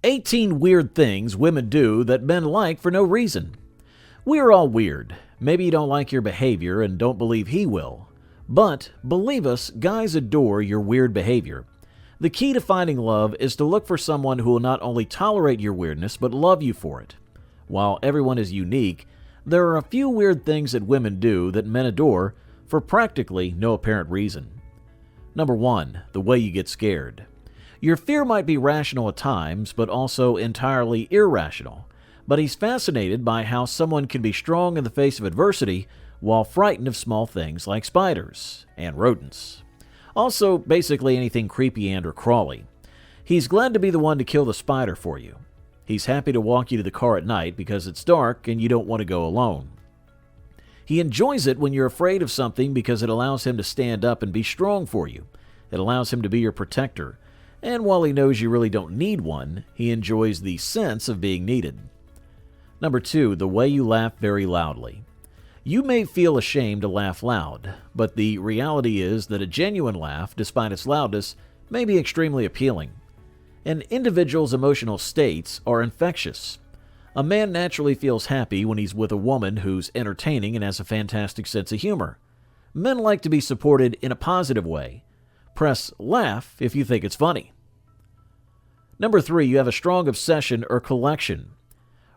18 weird things women do that men like for no reason. We are all weird. Maybe you don't like your behavior and don't believe he will. But, believe us, guys adore your weird behavior. The key to finding love is to look for someone who will not only tolerate your weirdness, but love you for it. While everyone is unique, there are a few weird things that women do that men adore for practically no apparent reason. Number 1. The way you get scared. Your fear might be rational at times, but also entirely irrational. But he's fascinated by how someone can be strong in the face of adversity while frightened of small things like spiders and rodents. Also, basically anything creepy and or crawly. He's glad to be the one to kill the spider for you. He's happy to walk you to the car at night because it's dark and you don't want to go alone. He enjoys it when you're afraid of something because it allows him to stand up and be strong for you. It allows him to be your protector. And while he knows you really don't need one, he enjoys the sense of being needed. Number 2, the way you laugh very loudly. You may feel ashamed to laugh loud, but the reality is that a genuine laugh, despite its loudness, may be extremely appealing. An individual's emotional states are infectious. A man naturally feels happy when he's with a woman who's entertaining and has a fantastic sense of humor. Men like to be supported in a positive way. Press laugh if you think it's funny. Number 3, you have a strong obsession or collection.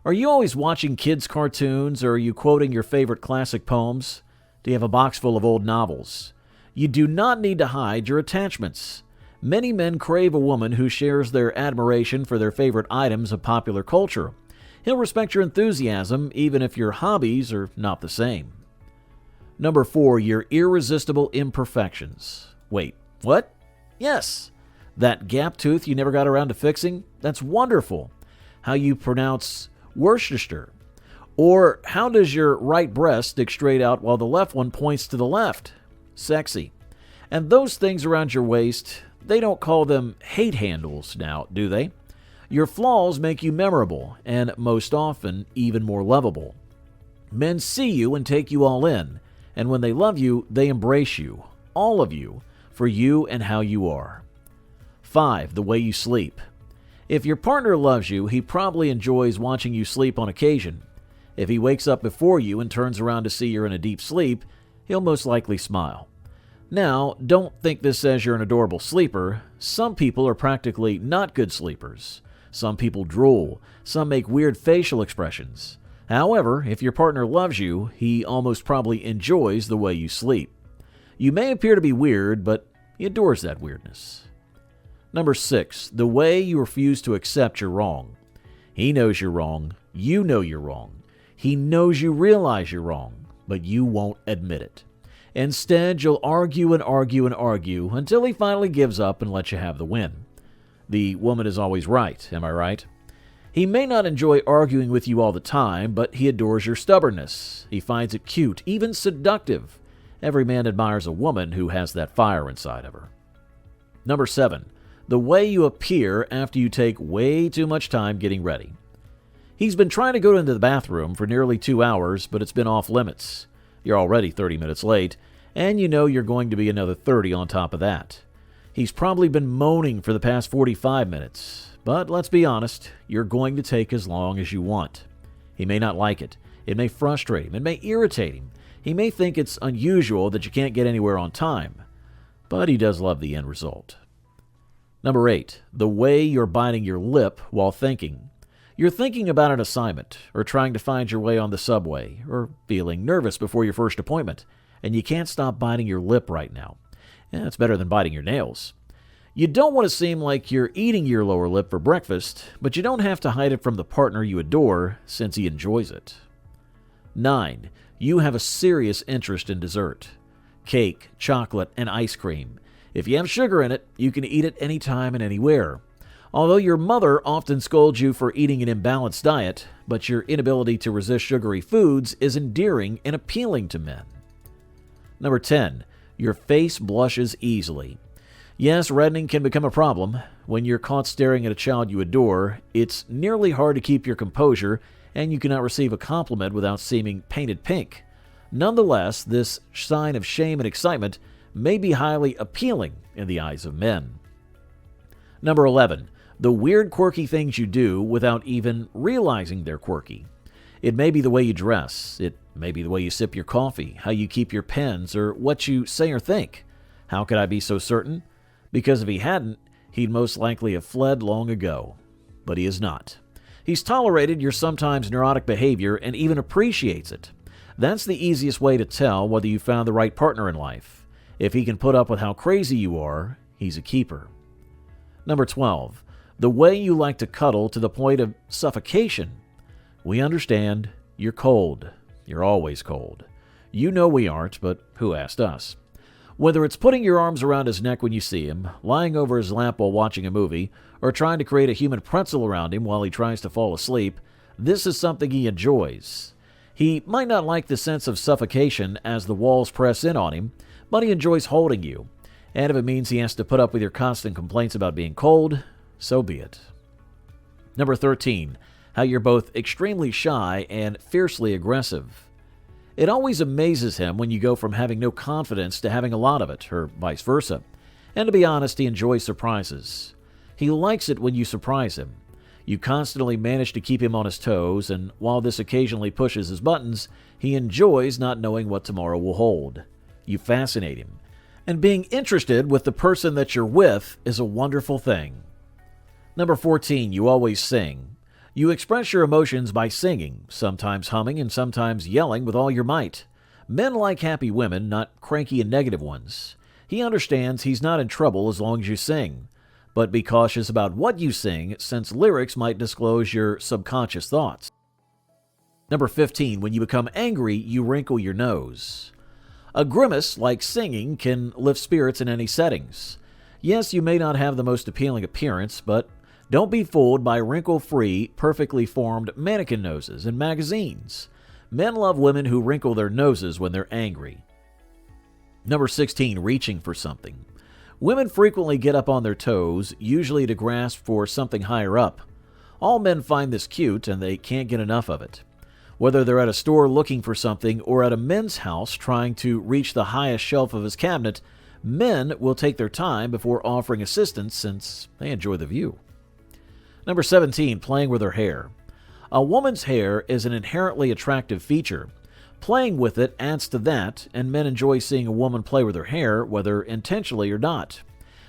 Are you always watching kids' cartoons, or are you quoting your favorite classic poems? Do you have a box full of old novels? You do not need to hide your attachments. Many men crave a woman who shares their admiration for their favorite items of popular culture. He'll respect your enthusiasm even if your hobbies are not the same. Number 4, your irresistible imperfections. Wait, what? Yes. That gap tooth you never got around to fixing? That's wonderful. How you pronounce Worcestershire. Or how does your right breast stick straight out while the left one points to the left? Sexy. And those things around your waist, they don't call them hate handles now, do they? Your flaws make you memorable, and most often, even more lovable. Men see you and take you all in, and when they love you, they embrace you, all of you, for you and how you are. 5. The way you sleep. If your partner loves you, he probably enjoys watching you sleep on occasion. If he wakes up before you and turns around to see you're in a deep sleep, he'll most likely smile. Now, don't think this says you're an adorable sleeper. Some people are practically not good sleepers. Some people drool. Some make weird facial expressions. However, if your partner loves you, he almost probably enjoys the way you sleep. You may appear to be weird, but he adores that weirdness. Number 6, the way you refuse to accept you're wrong. He knows you're wrong. You know you're wrong. He knows you realize you're wrong, but you won't admit it. Instead, you'll argue and argue and argue until he finally gives up and lets you have the win. The woman is always right, am I right? He may not enjoy arguing with you all the time, but he adores your stubbornness. He finds it cute, even seductive. Every man admires a woman who has that fire inside of her. Number 7, the way you appear after you take way too much time getting ready. He's been trying to go into the bathroom for nearly 2 hours, but it's been off limits. You're already 30 minutes late, and you know you're going to be another 30 on top of that. He's probably been moaning for the past 45 minutes, but let's be honest, you're going to take as long as you want. He may not like it. It may frustrate him. It may irritate him. He may think it's unusual that you can't get anywhere on time, but he does love the end result. Number 8, the way you're biting your lip while thinking. You're thinking about an assignment, or trying to find your way on the subway, or feeling nervous before your first appointment, and you can't stop biting your lip right now. Yeah, it's better than biting your nails. You don't want to seem like you're eating your lower lip for breakfast, but you don't have to hide it from the partner you adore, since he enjoys it. 9, you have a serious interest in dessert. Cake, chocolate, and ice cream. If you have sugar in it, you can eat it anytime and anywhere. Although your mother often scolds you for eating an imbalanced diet, but your inability to resist sugary foods is endearing and appealing to men. Number 10, your face blushes easily. Yes, reddening can become a problem. When you're caught staring at a child you adore, it's nearly hard to keep your composure, and you cannot receive a compliment without seeming painted pink. Nonetheless, this sign of shame and excitement may be highly appealing in the eyes of men. Number 11, The weird, quirky things you do without even realizing they're quirky. It may be the way you dress. It may be the way you sip your coffee, how you keep your pens, or what you say or think. How could I be so certain? Because if he hadn't, he'd most likely have fled long ago. But he is not. He's tolerated your sometimes neurotic behavior and even appreciates it. That's the easiest way to tell whether you found the right partner in life. If he can put up with how crazy you are, he's a keeper. Number 12. The way you like to cuddle to the point of suffocation. We understand. You're cold. You're always cold. You know we aren't, but who asked us? Whether it's putting your arms around his neck when you see him, lying over his lap while watching a movie, or trying to create a human pretzel around him while he tries to fall asleep, this is something he enjoys. He might not like the sense of suffocation as the walls press in on him, but he enjoys holding you. And if it means he has to put up with your constant complaints about being cold, so be it. Number 13. How you're both extremely shy and fiercely aggressive. It always amazes him when you go from having no confidence to having a lot of it, or vice versa. And to be honest, he enjoys surprises. He likes it when you surprise him. You constantly manage to keep him on his toes, and while this occasionally pushes his buttons, he enjoys not knowing what tomorrow will hold. You fascinate him. And being interested with the person that you're with is a wonderful thing. Number 14. You always sing. You express your emotions by singing, sometimes humming and sometimes yelling with all your might. Men like happy women, not cranky and negative ones. He understands he's not in trouble as long as you sing. But be cautious about what you sing, since lyrics might disclose your subconscious thoughts. Number 15. When you become angry, you wrinkle your nose. A grimace, like singing, can lift spirits in any settings. Yes, you may not have the most appealing appearance, but don't be fooled by wrinkle-free, perfectly formed mannequin noses in magazines. Men love women who wrinkle their noses when they're angry. Number 16. Reaching for something. Women frequently get up on their toes, usually to grasp for something higher up. All men find this cute, and they can't get enough of it. Whether they're at a store looking for something or at a men's house trying to reach the highest shelf of his cabinet, men will take their time before offering assistance since they enjoy the view. Number 17. Playing with her hair. A woman's hair is an inherently attractive feature. Playing with it adds to that, and men enjoy seeing a woman play with her hair, whether intentionally or not.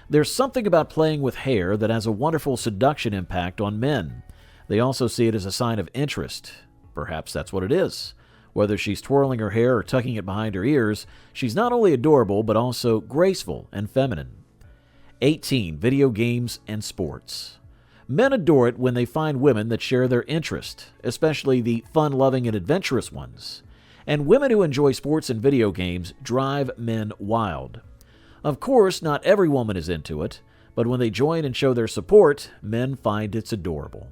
There's something about playing with hair that has a wonderful seduction impact on men. They also see it as a sign of interest. Perhaps that's what it is. Whether she's twirling her hair or tucking it behind her ears, she's not only adorable, but also graceful and feminine. 18. Video games and sports. Men adore it when they find women that share their interest, especially the fun-loving and adventurous ones. And women who enjoy sports and video games drive men wild. Of course, not every woman is into it, but when they join and show their support, men find it's adorable.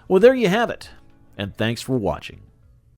Well, there you have it, and thanks for watching.